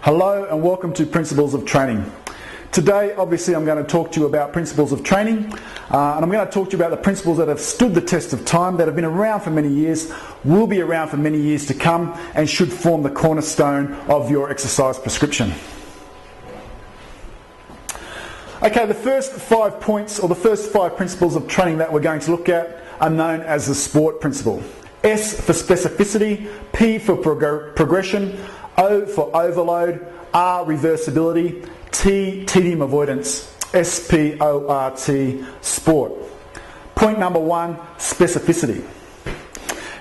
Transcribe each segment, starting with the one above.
Hello and welcome to Principles of Training. Today, obviously, I'm going to talk to you about principles of training, and I'm going to talk to you about the principles that have stood the test of time, that have been around for many years, will be around for many years to come, and should form the cornerstone of your exercise prescription. Okay, the first 5 points, or the first 5 principles of training that we're going to look at are known as the SPORT principle. S for specificity, P for progression, O for overload, R reversibility, T tedium avoidance, S-P-O-R-T, sport. Point number 1, specificity.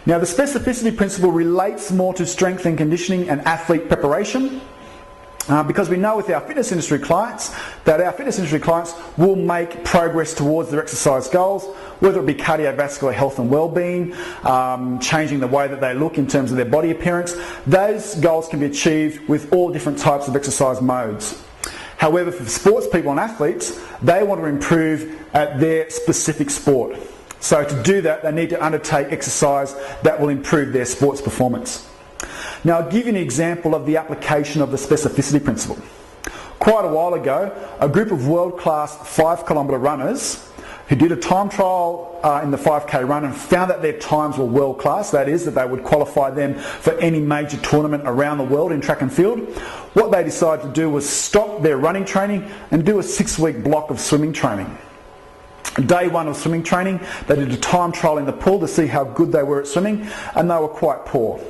Now the specificity principle relates more to strength and conditioning and athlete preparation. Because we know with our fitness industry clients that our fitness industry clients will make progress towards their exercise goals, whether it be cardiovascular health and well-being, changing the way that they look in terms of their body appearance. Those goals can be achieved with all different types of exercise modes. However, for sports people and athletes, they want to improve at their specific sport. So to do that, they need to undertake exercise that will improve their sports performance. Now, I'll give you an example of the application of the specificity principle. Quite a while ago, a group of world-class 5-kilometre runners who did a time trial in the 5k run and found that their times were world-class, that is, that they would qualify them for any major tournament around the world in track and field. What they decided to do was stop their running training and do a 6-week block of swimming training. Day 1 of swimming training, they did a time trial in the pool to see how good they were at swimming, and they were quite poor.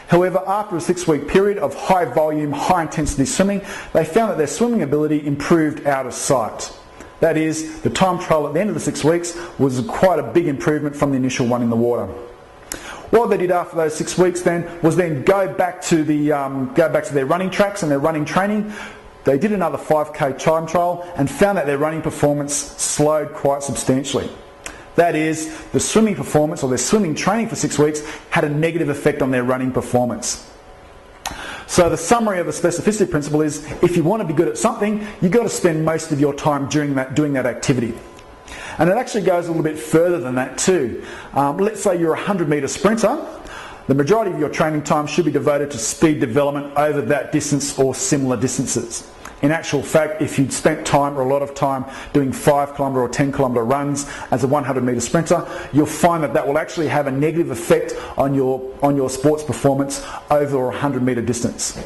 However, after a 6-week period of high volume, high intensity swimming, they found that their swimming ability improved out of sight. That is, the time trial at the end of the 6 weeks was quite a big improvement from the initial one in the water. What they did after those 6 weeks then was go back to their running tracks and their running training. They did another 5k time trial and found that their running performance slowed quite substantially. That is, the swimming performance or their swimming training for 6 weeks had a negative effect on their running performance. So the summary of the specificity principle is, if you want to be good at something, you've got to spend most of your time doing that activity. And it actually goes a little bit further than that too. Let's say you're a 100-metre sprinter. The majority of your training time should be devoted to speed development over that distance or similar distances. In actual fact, if you'd spent time or a lot of time doing 5-kilometre or 10-kilometre runs as a 100-metre sprinter, you'll find that will actually have a negative effect on your sports performance over a 100-metre distance.